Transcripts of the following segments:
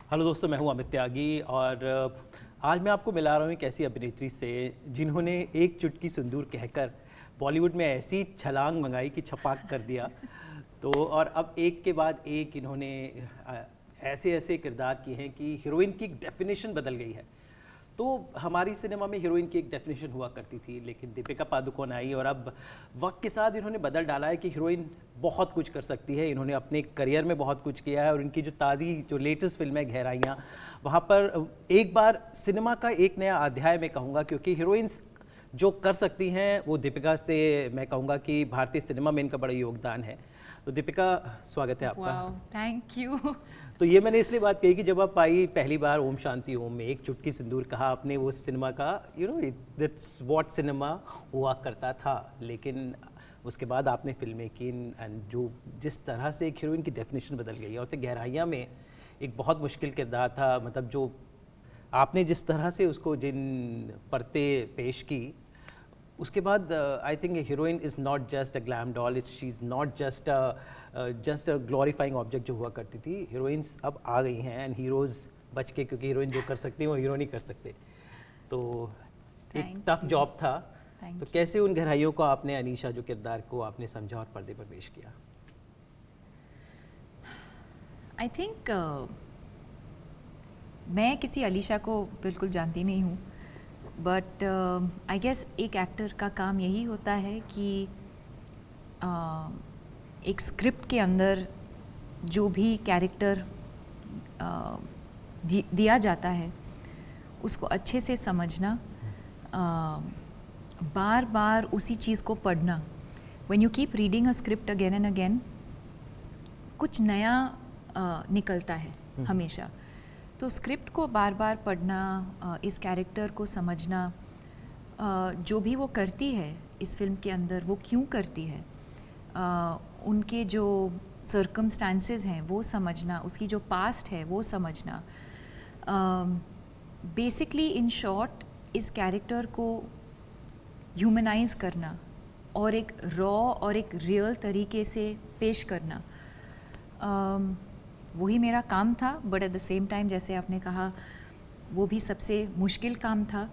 Hello दोस्तों, मैं हूं अमित त्यागी और आज मैं आपको मिला रहा हूं एक ऐसी अभिनेत्री से जिन्होंने एक चुटकी सिंदूर कहकर बॉलीवुड में ऐसी छलांग मंगाई कि छपाक कर दिया। तो और अब एक के बाद एक इन्होंने ऐसे ऐसे किरदार किए हैं कि हीरोइन की डेफिनेशन बदल गई है। तो हमारी सिनेमा में हीरोइन की एक डेफिनेशन हुआ करती थी, लेकिन दीपिका पादुकोण आई और अब वक्त के साथ इन्होंने बदल डाला है कि हीरोइन बहुत कुछ कर सकती है। इन्होंने अपने करियर में बहुत कुछ किया है और इनकी जो ताज़ी जो लेटेस्ट फिल्म है गहराइयाँ, वहाँ पर एक बार सिनेमा का एक नया अध्याय मैं कहूँगा, क्योंकि हीरोइंस जो कर सकती हैं वो दीपिका से मैं कहूँगा कि भारतीय सिनेमा में इनका बड़ा योगदान है। तो दीपिका, स्वागत है आपका। Thank you. तो ये मैंने इसलिए बात कही कि जब आप आई पहली बार ओम शांति ओम में एक चुटकी सिंदूर कहा आपने, वो सिनेमा का दैट्स व्हाट सिनेमा हुआ करता था। लेकिन उसके बाद आपने फिल्में की एंड जो जिस तरह से एक हीरोइन की डेफिनेशन बदल गई है, और तो गहराइयाँ में एक बहुत मुश्किल किरदार था, मतलब जो आपने जिस तरह से उसको जिन परते पेश की, उसके बाद I think heroine is not just a glam doll, it's she is not just a glorifying object जो हुआ करती थी। हीरोइंस अब आ गई हैं एंड हीरोज़ बच के, क्योंकि हीरोइन जो कर सकती हैं वो हीरो नहीं कर सकते। तो एक टफ जॉब था। तो कैसे उन गहराइयों को आपने, अनीशा जो किरदार को आपने समझा और पर्दे पर पेश किया? आई थिंक मैं किसी अलीशा को बिल्कुल जानती नहीं हूँ, बट आई गेस एक एक्टर का काम यही होता है कि एक स्क्रिप्ट के अंदर जो भी कैरेक्टर दिया जाता है उसको अच्छे से समझना, बार बार उसी चीज़ को पढ़ना। When you keep reading a script again and again, कुछ नया निकलता है हमेशा। तो स्क्रिप्ट को बार बार पढ़ना, इस कैरेक्टर को समझना, जो भी वो करती है इस फिल्म के अंदर वो क्यों करती है, उनके जो सर्कमस्टांसेस हैं वो समझना, उसकी जो पास्ट है वो समझना। बेसिकली इन शॉर्ट, इस कैरेक्टर को ह्यूमनाइज करना और एक रॉ और एक रियल तरीके से पेश करना, वही मेरा काम था। But at the same time, जैसे आपने कहा, वो भी सबसे मुश्किल काम था,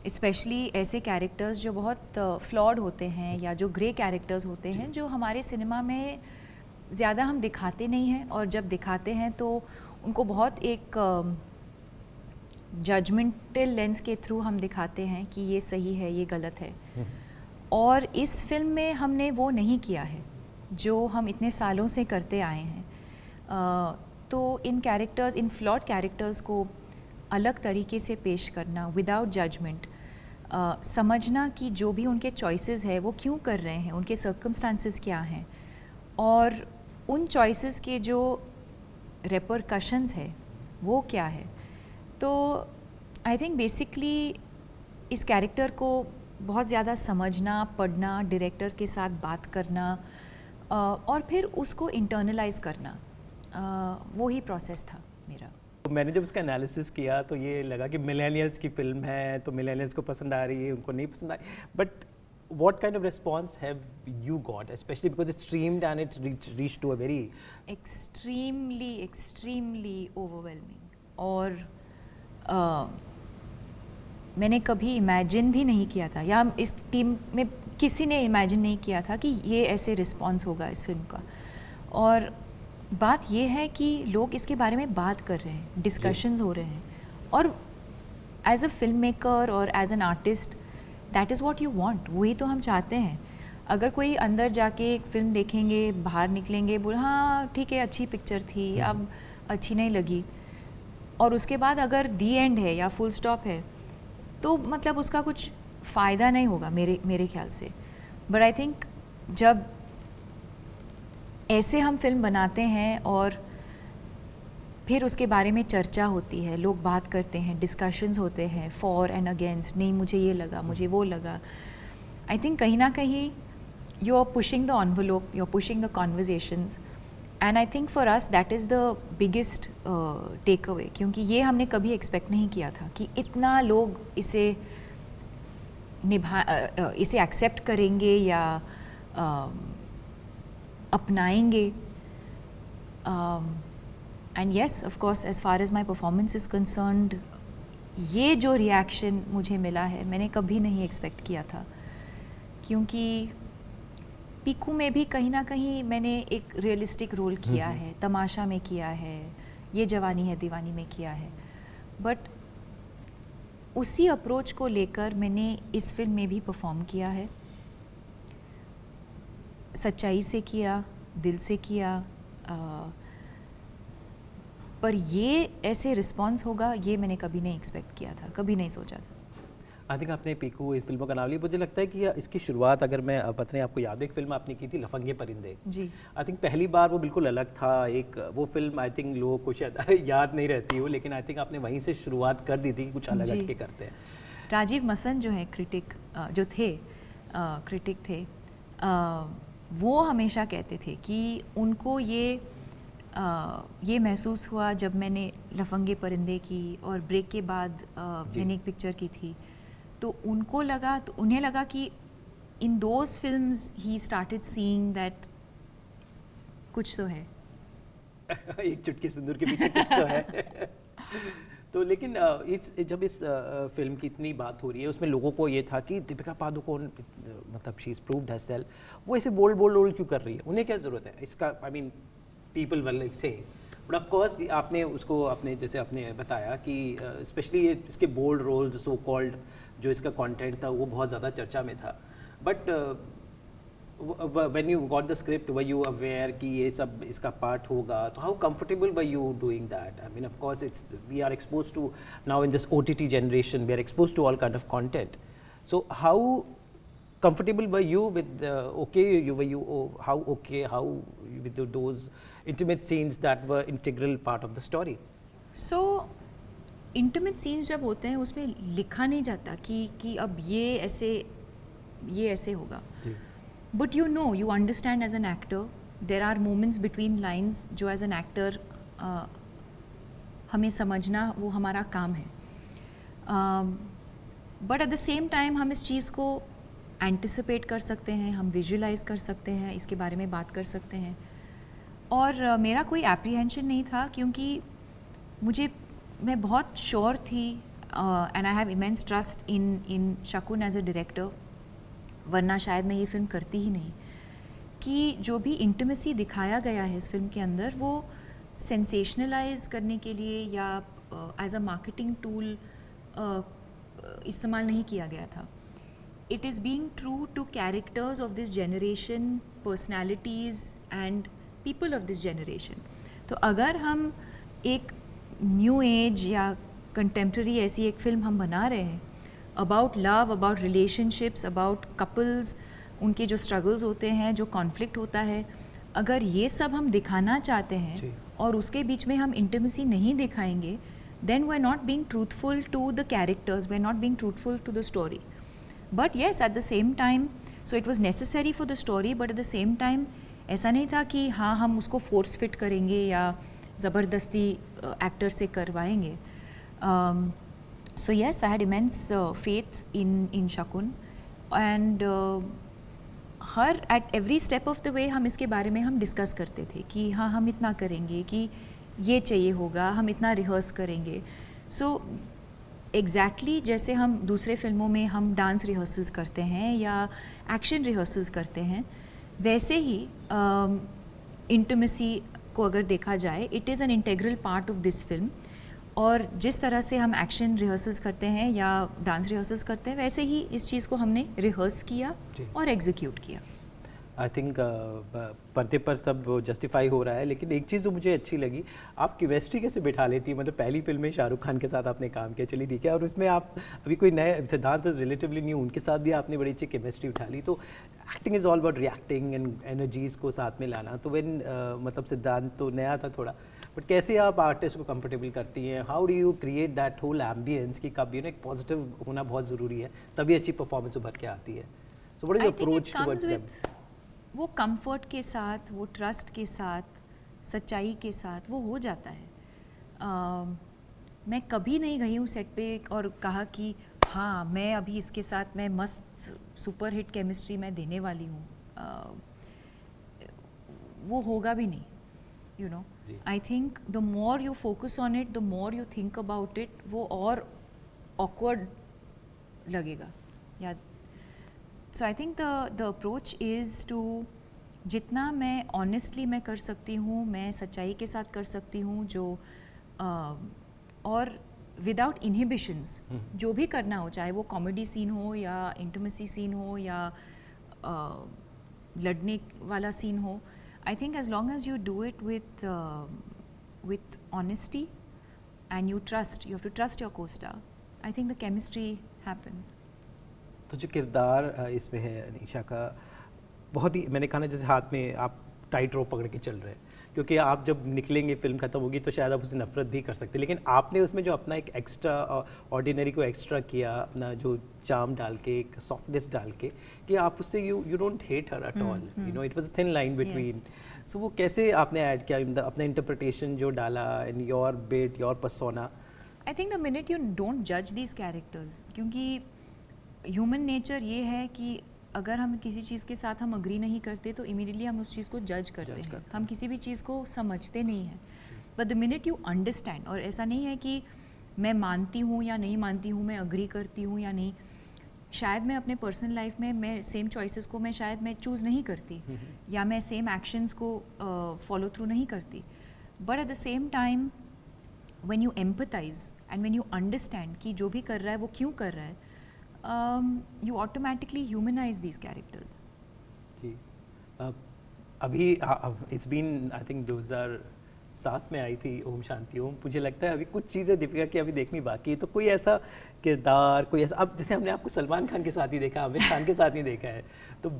स्पेशली ऐसे कैरेक्टर्स जो बहुत फ्लॉड होते हैं या जो ग्रे कैरेक्टर्स होते हैं, जो हमारे सिनेमा में ज़्यादा हम दिखाते नहीं हैं, और जब दिखाते हैं तो उनको बहुत एक जजमेंटल लेंस के थ्रू हम दिखाते हैं कि ये सही है, ये गलत है। और इस फिल्म में हमने वो नहीं किया है जो हम इतने सालों से करते आए हैं। तो इन कैरेक्टर्स, इन फ्लॉड कैरेक्टर्स को अलग तरीके से पेश करना विदाउट जजमेंट, समझना कि जो भी उनके चॉइसेस है वो क्यों कर रहे हैं, उनके सर्कमस्टांसेस क्या हैं, और उन चॉइसेस के जो रेपरकशंस है वो क्या है। तो आई थिंक बेसिकली इस कैरेक्टर को बहुत ज़्यादा समझना, पढ़ना, डायरेक्टर के साथ बात करना, और फिर उसको इंटरनलाइज करना, वो ही प्रोसेस था मेरा। मैंने जब उसका एनालिसिस किया तो ये लगा कि मिलेनियल्स की फिल्म है, तो मिलेनियल्स को पसंद आ रही है, उनको नहीं पसंद आई। But what kind of response have you got, especially because it's streamed and it reached to a very extremely overwhelming, और मैंने कभी इमेजिन भी नहीं किया था, या इस टीम में किसी ने इमेजिन नहीं किया था कि ये ऐसे रिस्पॉन्स होगा इस फिल्म का। और बात ये है कि लोग इसके बारे में बात कर रहे हैं, डिस्कशंस हो रहे हैं, और एज अ फिल्म मेकर और as an artist, that is what you want, वही तो हम चाहते हैं। अगर कोई अंदर जाके एक फ़िल्म देखेंगे, बाहर निकलेंगे, बोले हाँ ठीक है, अच्छी पिक्चर थी, अब अच्छी नहीं लगी, और उसके बाद अगर दी एंड है या फुल स्टॉप है, तो मतलब उसका कुछ फ़ायदा नहीं होगा मेरे ख्याल से। बट आई थिंक जब ऐसे हम फिल्म बनाते हैं और फिर उसके बारे में चर्चा होती है, लोग बात करते हैं, डिस्कशंस होते हैं फॉर एंड अगेंस्ट, नहीं मुझे ये लगा, मुझे वो लगा, आई थिंक कहीं ना कहीं you are pushing the envelope, you are pushing the conversations, and I think for us that is the biggest takeaway, क्योंकि ये हमने कभी एक्सपेक्ट नहीं किया था कि इतना लोग इसे इसे एक्सेप्ट करेंगे या अपनाएंगे। And yes of course as far as my performance is concerned, ये जो रिएक्शन मुझे मिला है मैंने कभी नहीं एक्सपेक्ट किया था, क्योंकि पीकू में भी कहीं ना कहीं मैंने एक रियलिस्टिक रोल किया है, तमाशा में किया है, ये जवानी है दीवानी में किया है, बट उसी अप्रोच को लेकर मैंने इस फिल्म में भी परफॉर्म किया है, सच्चाई से किया, दिल से किया, पर ये ऐसे रिस्पॉन्स होगा ये मैंने कभी नहीं एक्सपेक्ट किया था, कभी नहीं सोचा था। आई थिंक आपने पीकू इस फिल्मों का नाम लिया, मुझे लगता है कि इसकी शुरुआत, अगर मैं अपने आपको याद है, एक फिल्म आपने की थी लफंगे परिंदे जी। आई थिंक पहली बार वो बिल्कुल अलग था, एक वो फिल्म आई थिंक लोगों को शायद याद नहीं रहती हो, लेकिन आई थिंक आपने वहीं से शुरुआत कर दी थी कि कुछ अलग हटके करते हैं। राजीव मसन जो है क्रिटिक, जो थे क्रिटिक थे, वो हमेशा कहते थे कि उनको ये महसूस हुआ जब मैंने लफंगे परिंदे की और ब्रेक के बाद मैंने एक पिक्चर की थी, तो उनको लगा, तो उन्हें लगा कि in those films he started seeing that कुछ तो है एक चुटकी सिंदूर के पीछे कुछ तो है। तो लेकिन जब इस फिल्म की इतनी बात हो रही है, उसमें लोगों को ये था कि दीपिका पादुकोण मतलब शी इज प्रूव्ड हरसेल्फ, वो ऐसे बोल्ड रोल क्यों कर रही है, उन्हें क्या ज़रूरत है इसका, I mean people will say, but of course आपने उसको अपने जैसे आपने बताया कि स्पेशली इसके बोल्ड रोल सो कॉल्ड जो इसका कंटेंट था वो बहुत ज़्यादा चर्चा में था, but when you got the script were you aware कि ये सब इसका part होगा, तो how comfortable were you doing that? I mean of course we are exposed to now in this OTT generation, we are exposed to all kind of content, so how comfortable were you with how with those intimate scenes that were integral part of the story? So intimate scenes जब होते हैं उसमें लिखा नहीं जाता कि अब ये ऐसे होगा, but you understand as an actor there are moments between lines जो as an actor हमें समझना वो हमारा काम है, but at the same time हम इस चीज़ को एंटिसिपेट कर सकते हैं, हम विजुलाइज कर सकते हैं, इसके बारे में बात कर सकते हैं, और मेरा कोई एप्रीहेंशन नहीं था, क्योंकि मैं बहुत श्योर थी and I have immense trust in शकुन एज अ डायरेक्टर, वरना शायद मैं ये फिल्म करती ही नहीं, कि जो भी इंटीमेसी दिखाया गया है इस फिल्म के अंदर वो सेंसेशनलाइज करने के लिए या एज अ मार्केटिंग टूल इस्तेमाल नहीं किया गया था. It is being true to characters of this generation, personalities and people of this generation. तो अगर हम एक न्यू एज या कंटेम्प्रेरी ऐसी एक फ़िल्म हम बना रहे हैं about love, about relationships, about couples, उनके जो स्ट्रगल्स होते हैं, जो कॉन्फ्लिक्ट होता है, अगर ये सब हम दिखाना चाहते हैं और उसके बीच में हम इंटीमेसी नहीं दिखाएंगे, then we're not being truthful to the characters, we're not being truthful to the story. But yes, at the same time, so it was necessary for the story, but at the same time ऐसा नहीं था कि हाँ हम उसको force fit करेंगे या ज़बरदस्ती एक्टर से करवाएंगे. So yes, I had immense faith in Shakun, and her at every step of the way हम इसके बारे में हम डिस्कस करते थे कि हाँ हम इतना करेंगे, कि ये चाहिए होगा, हम इतना रिहर्स करेंगे. सो एग्जैक्टली जैसे हम दूसरे फिल्मों में हम डांस रिहर्सल्स करते हैं या एक्शन रिहर्सल्स करते हैं, वैसे ही इंटीमेसी को अगर देखा जाए, it is an integral part of this film. और जिस तरह से हम एक्शन रिहर्सल्स करते हैं या डांस रिहर्सल्स करते हैं, वैसे ही इस चीज़ को हमने रिहर्स किया और एग्जीक्यूट किया. आई थिंक पर्दे पर सब जस्टिफाई हो रहा है, लेकिन एक चीज़ जो मुझे अच्छी लगी, आप केमिस्ट्री कैसे बिठा लेती है. मतलब पहली फिल्म में शाहरुख खान के साथ आपने काम किया, चलिए ठीक है, और उसमें आप अभी कोई नए सिद्धांत रिलेटिवली न्यू, उनके साथ भी आपने बड़ी अच्छी केमिस्ट्री उठा ली. तो acting is all about reacting and energies को साथ में लाना. तो व्हेन मतलब सिद्धांत तो नया था थोड़ा, बट कैसे आप आर्टिस्ट को कंफर्टेबल करती हैं, how do you create that whole ambience कि कब एक पॉजिटिव होना बहुत ज़रूरी है, तभी अच्छी परफॉर्मेंस उभर के आती है. So what is approach towards them? वो कंफर्ट के साथ, वो ट्रस्ट के साथ, सच्चाई के साथ वो हो जाता है. मैं कभी नहीं गई हूँ सेट पे और कहा कि हाँ मैं अभी इसके साथ मैं मस्त सुपर हिट केमिस्ट्री मैं देने वाली हूँ. वो होगा भी नहीं, यू नो. जी। I think the more you focus on it, the more you think about it, वो और ऑकवर्ड लगेगा या so I think the approach is to जितना मैं ऑनेस्टली मैं कर सकती हूँ, मैं सच्चाई के साथ कर सकती हूँ, जो और विदाउट इनहिबिशंस जो भी करना हो, चाहे वो कॉमेडी सीन हो या इंटीमेसी सीन हो या लड़ने वाला सीन हो, I think as long as you do it with honesty and you have to trust your co-star, I think the chemistry happens. तो जो किरदार इसमें है अनीशा का, बहुत ही, मैंने कहा ना जैसे हाथ में आप टाइट रोप पकड़ के चल रहे हैं, क्योंकि आप जब निकलेंगे फिल्म खत्म होगी तो शायद आप उससे नफरत भी कर सकते हैं, लेकिन आपने उसमें जो अपना एक एक्स्ट्रा ऑर्डिनरी को एक्स्ट्रा किया, अपना जो चार्म डाल के, एक सॉफ्टनेस डाल के, कि आप उससे you don't hate her at all, you know, it was a thin line between. So वो कैसे आपने ऐड किया, अपना इंटरप्रिटेशन जो डाला in your bit, your persona? I think the minute you don't जज दीज कैरेक्टर्स, क्योंकि ह्यूमन नेचर ये है कि अगर हम किसी चीज़ के साथ हम अग्री नहीं करते तो इमीडिएटली हम उस चीज़ को जज करते हैं, हम किसी भी चीज़ को समझते नहीं हैं. But the minute you understand, और ऐसा नहीं है कि मैं मानती हूँ या नहीं मानती हूँ, मैं अग्री करती हूँ या नहीं, शायद मैं अपने पर्सनल लाइफ में मैं सेम चॉइसेस को मैं शायद मैं चूज़ नहीं करती या मैं सेम एक्शंस को फॉलो थ्रू नहीं करती, but at the same time when you empathise and when you understand कि जो भी कर रहा है वो क्यों कर रहा है, you automatically humanize these characters. जी. अभी इट्स बीन आई थिंक 2007 में आई थी ओम शांति ओम. मुझे लगता है अभी कुछ चीज़ें दीपिका की अभी देखनी बाकी है, तो कोई ऐसा किरदार, कोई ऐसा, अब जैसे हमने आपको सलमान खान के साथ ही देखा, आमिर खान के साथ ही देखा है, तो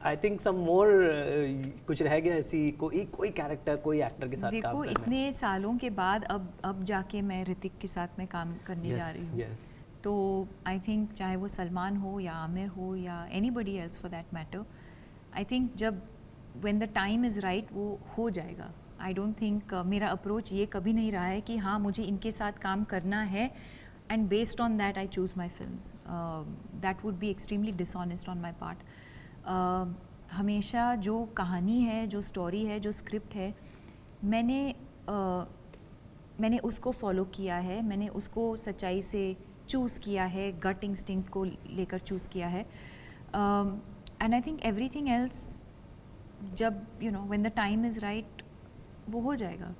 आई थिंक सम मोर कुछ रह गया ऐसी कोई कैरेक्टर, कोई एक्टर के साथ काम देखो, करना. इतने सालों के बाद अब जाके मैं ऋतिक के साथ में काम करने जा रही हूँ. तो आई थिंक चाहे वो सलमान हो या आमिर हो या anybody else for that matter, I think जब when the time is right वो हो जाएगा. आई डोंट थिंक मेरा अप्रोच ये कभी नहीं रहा है कि हाँ मुझे इनके साथ काम करना है and based on that I choose my films. That would be extremely dishonest on my part. हमेशा जो कहानी है, जो स्टोरी है, जो स्क्रिप्ट है, मैंने उसको फॉलो किया है, मैंने उसको सच्चाई से चूज़ किया है, गट इंस्टिंक्ट को लेकर चूज़ किया है. And I think everything else जब when the time is right वो हो जाएगा.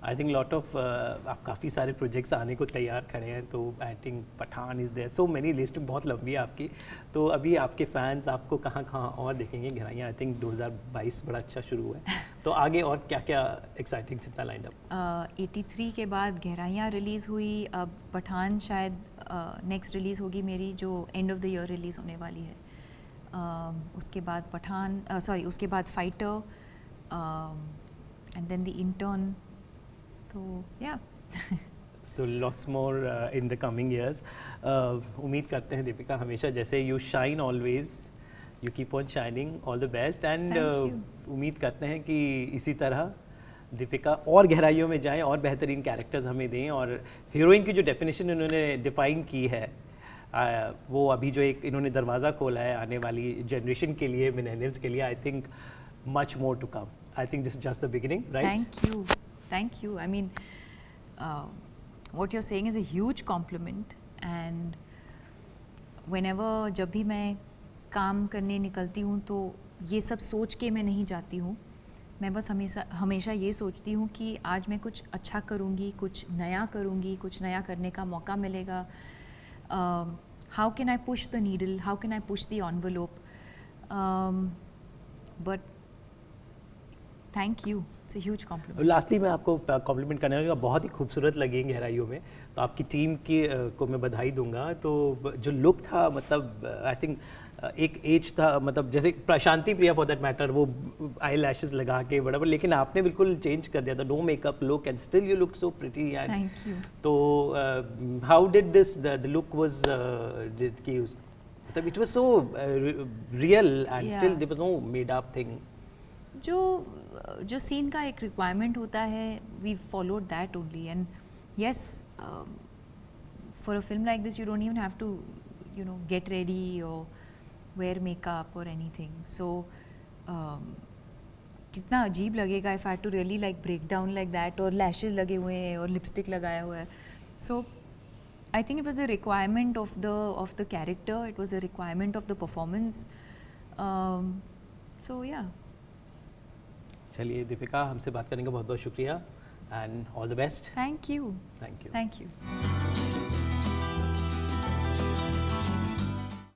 आई थिंक लॉट ऑफ आप काफ़ी सारे प्रोजेक्ट्स आने को तैयार खड़े हैं, तो I think Pathaan is there, so many, list बहुत लंबी है आपकी. तो अभी आपके फैंस आपको कहाँ कहाँ और देखेंगे? गहराइयाँ आई थिंक 2022 बड़ा अच्छा शुरू हुआ है, तो आगे और क्या क्या एक्साइटिंग चीज़ें लाइन अप? 83 के बाद गहराइयाँ रिलीज़ हुई, अब पठान शायद नेक्स्ट रिलीज़ होगी मेरी, जो end of the year release होने वाली है. उसके बाद पठान, उसके बाद Fighter and then the Intern. तो या so lots more in the coming years. उम्मीद करते हैं दीपिका, हमेशा जैसे you shine always, you keep on shining, all the best. And उम्मीद करते हैं कि इसी तरह दीपिका और गहराइयों में जाएं और बेहतरीन कैरेक्टर्स हमें दें, और हीरोइन की जो डेफिनेशन उन्होंने डिफाइन की है, वो अभी जो एक इन्होंने दरवाज़ा खोला है आने वाली जनरेशन के लिए, मिलेनियल्स के लिए, I think much more to come. I think this is just the beginning, right? Thank you. I mean, what you're saying is a huge compliment. And whenever जब भी मैं काम करने निकलती हूँ तो ये सब सोच के मैं नहीं जाती हूँ. मैं बस हमेशा ये सोचती हूँ कि आज मैं कुछ अच्छा करूँगी, कुछ नया करूँगी, कुछ नया करने का मौका मिलेगा. How can I push the needle? How can I push the envelope? But thank you, it's a huge complement. Lastly मैं आपको कॉम्प्लीमेंट करना चाहूँगा, बहुत ही खूबसूरत लगी गहराइयों में, तो आपकी टीम की को मैं बधाई दूंगा. तो जो लुक था, मतलब आई थिंक एक एज था, मतलब जैसे प्रशांति प्रिया फॉर दैट मैटर, वो आई लैशेस लगा के बड़ा, लेकिन आपने बिल्कुल चेंज कर दिया था, no makeup look and still you look so pretty. And thank you. तो how did this the look was, मतलब it was so real and still there was no made up thing. जो scene का एक requirement होता है, we followed that only. And yes, for a film like this you don't even have to get ready और wear makeup or anything. So कितना अजीब लगेगा if I to really like break down like that, और lashes लगे हुए हैं और lipstick लगाया हुआ है. So I think it was the requirement of the character, it was the requirement of the performance. So yeah. चलिए दीपिका, हमसे बात करने का बहुत बहुत शुक्रिया and all the best. Thank you. Thank you. Thank you.